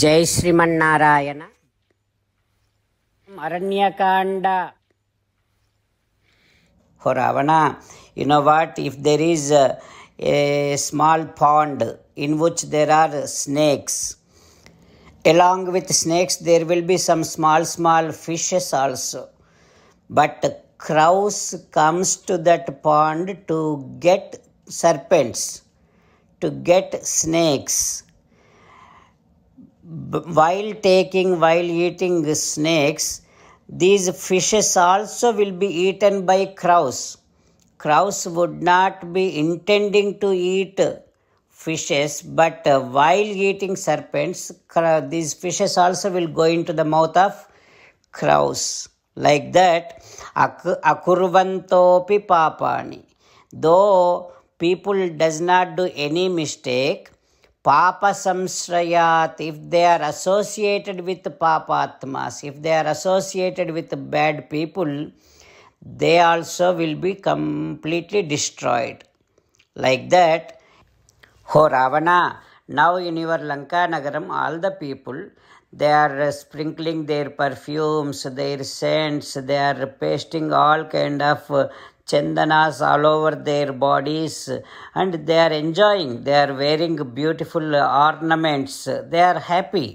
Jai Srimannarayana. Aranya Kanda. Oh Ravana, you know what? If there is a small pond in which there are snakes, along with snakes there will be some small fishes also. But crows comes to that pond to get serpents, to get snakes. While eating snakes, these fishes also will be eaten by crows. Crows would not be intending to eat fishes, but while eating serpents, these fishes also will go into the mouth of crows. Like that, akurvantopi papani. Though people does not do any mistake, Papa samsrayat, if they are associated with papatmas, if they are associated with bad people, they also will be completely destroyed. Like that, oh Ravana, now in your Lanka Nagaram, all the people, they are sprinkling their perfumes, their scents, they are pasting all kind of chandanas all over their bodies, and they are enjoying, they are wearing beautiful ornaments, they are happy.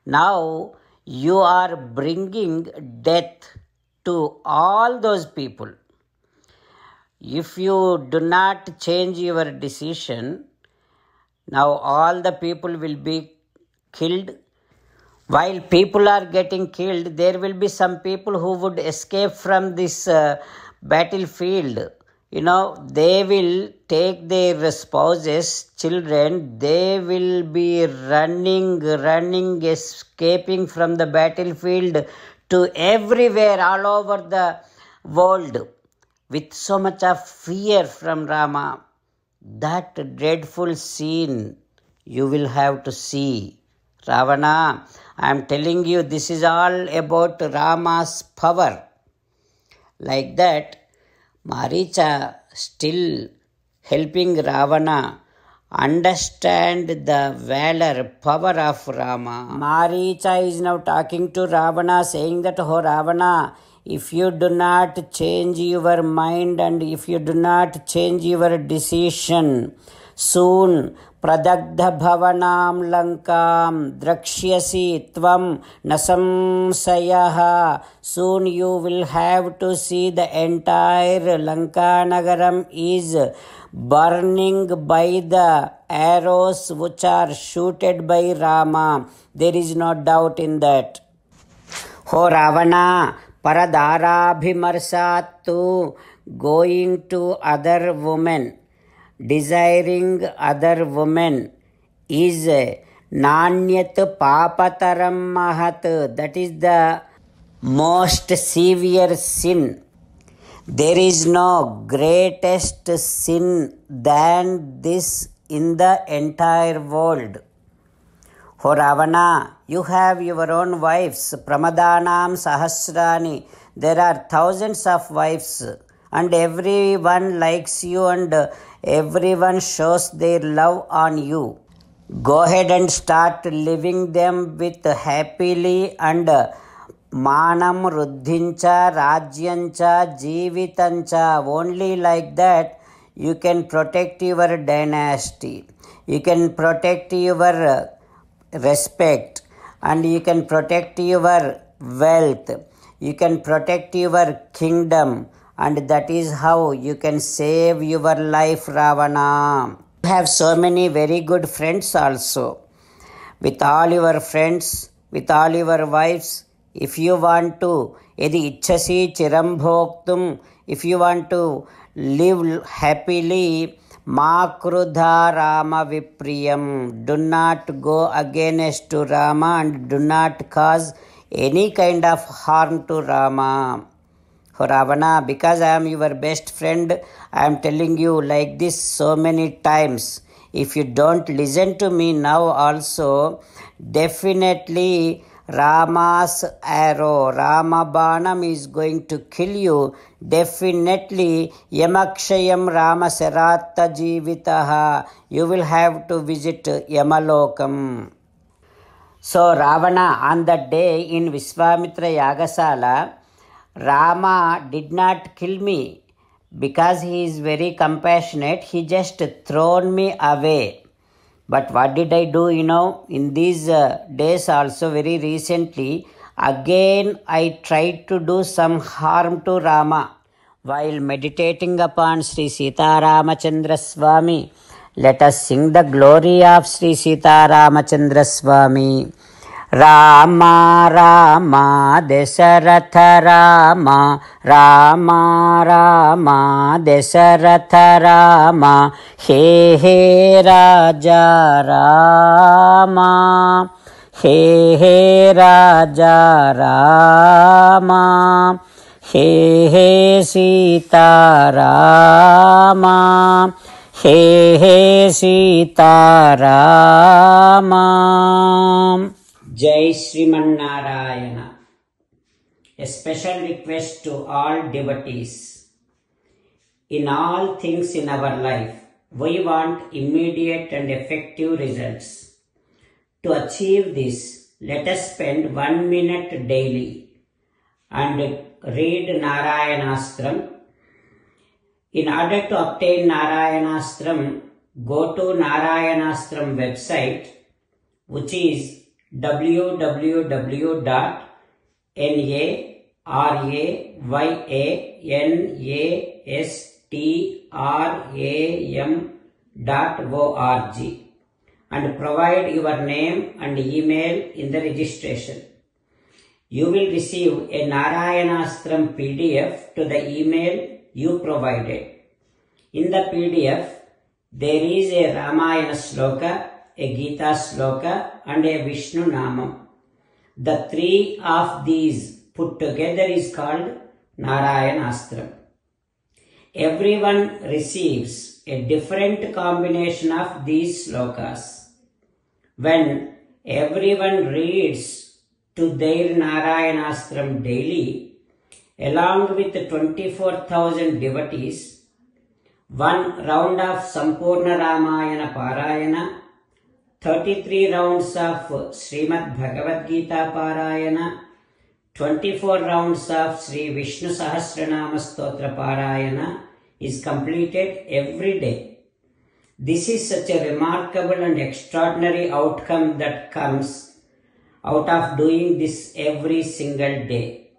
Now you are bringing death to all those people. If you do not change your decision, now all the people will be killed. While people are getting killed, there will be some people who would escape from this battlefield. They will take their spouses, children, they will be running, escaping from the battlefield to everywhere, all over the world, with so much of fear from Rama. That dreadful scene you will have to see. Ravana, I am telling you, this is all about Rama's power. Like that, Maricha still helping Ravana understand the valor, power of Rama. Maricha is now talking to Ravana, saying that, oh Ravana, if you do not change your mind and if you do not change your decision, soon pradagdha bhavanam lankam drakshyasi tvam nasamsayaha. Soon you will have to see the entire Lanka Nagaram is burning by the arrows which are shooted by Rama. There is no doubt in that. Oh Ravana, paradarabhimarsattu, going to other women, desiring other women, is nanyat papataram mahat. That is the most severe sin. There is no greatest sin than this in the entire world. Oh Ravana, you have your own wives, pramadanam sahasrani. There are thousands of wives, and everyone likes you and everyone shows their love on you. Go ahead and start living them with happily, and manam ruddhincha rajyancha jeevitancha. Only like that you can protect your dynasty, you can protect your respect, and you can protect your wealth, you can protect your kingdom, and that is how you can save your life, Ravana. You have so many very good friends also. With all your friends, with all your wives, if you want to yadi ichchasi chiram bhoktum, if you want to live happily, ma krudha Rama vipriyam. Do not go against to Rama and do not cause any kind of harm to Rama. Oh Ravana, because I am your best friend, I am telling you like this so many times. If you don't listen to me now also, definitely Rama's arrow, Rama Banam is going to kill you. Definitely Yamakshayam Rama Saratta Jivitaha. You will have to visit Yamalokam. So Ravana, on that day in Vishwamitra Yagasala, Rama did not kill me because he is very compassionate. He just thrown me away. But what did I do? In these days also, very recently, again I tried to do some harm to Rama. While meditating upon Sri Sita Ramachandra Swami, let us sing the glory of Sri Sita Ramachandra Swami. Rama Rama Dasaratha Rama, Rama Rama Dasaratha Rama, He He Raja Rama, He He Raja Rama, He He Sita Rama, He He Sita Rama. Jai Sriman Narayana. A special request to all devotees. In all things in our life, we want immediate and effective results. To achieve this, let us spend 1 minute daily and read Narayanastram. In order to obtain Narayanastram, go to Narayanastram website, which is www.narayanastram.org and provide your name and email in the registration. You will receive a Narayanastram PDF to the email you provided. In the PDF, there is a Ramayana Sloka, a Gita Sloka and a Vishnu Namam. The three of these put together is called Narayanastram. Everyone receives a different combination of these slokas. When everyone reads to their Narayanastram daily, along with 24,000 devotees, one round of Sampurna Ramayana Parayana, 33 rounds of Srimad Bhagavad Gita Parayana, 24 rounds of Sri Vishnu Sahasranama Stotra Parayana is completed every day. This is such a remarkable and extraordinary outcome that comes out of doing this every single day.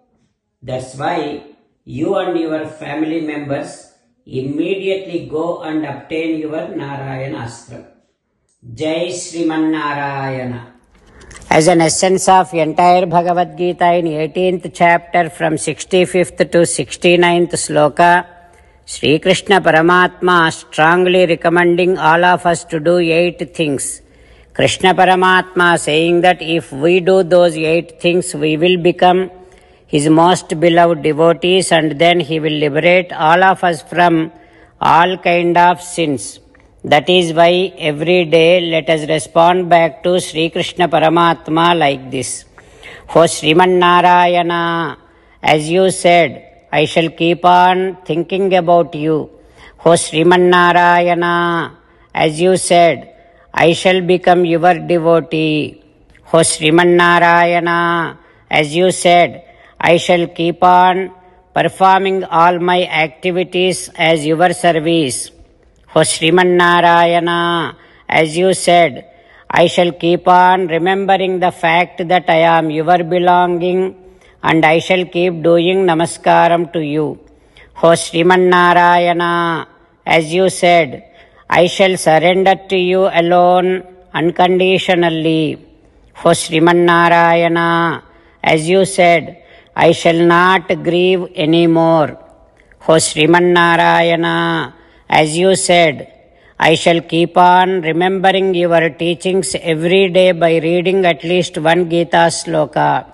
That's why you and your family members immediately go and obtain your Narayanastram. Jai Sriman Narayana. As an essence of entire Bhagavad Gita in 18th chapter from 65th to 69th sloka, Sri Krishna Paramatma strongly recommending all of us to do 8 things. Krishna Paramatma saying that if we do those 8 things, we will become His most beloved devotees and then He will liberate all of us from all kind of sins. That is why every day let us respond back to Sri Krishna Paramatma like this. O Sriman Narayana, as you said, I shall keep on thinking about you. O Sriman Narayana, as you said, I shall become your devotee. O Sriman Narayana, as you said, I shall keep on performing all my activities as your service. O Sriman Narayana, as you said, I shall keep on remembering the fact that I am your belonging and I shall keep doing namaskaram to you. O Sriman Narayana, as you said, I shall surrender to you alone unconditionally. O Sriman Narayana, as you said, I shall not grieve anymore. O Sriman Narayana, as you said, I shall keep on remembering your teachings every day by reading at least 1 Gita sloka.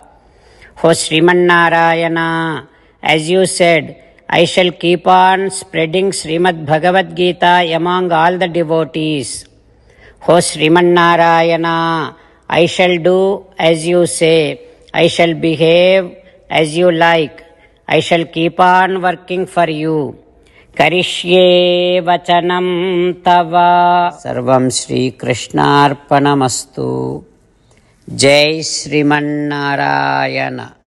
O Sriman Narayana, as you said, I shall keep on spreading Srimad Bhagavad Gita among all the devotees. O Sriman Narayana, I shall do as you say. I shall behave as you like. I shall keep on working for you. Karishye vachanam tava. Sarvam Shri Krishnarpanamastu. Jai Srimannarayana.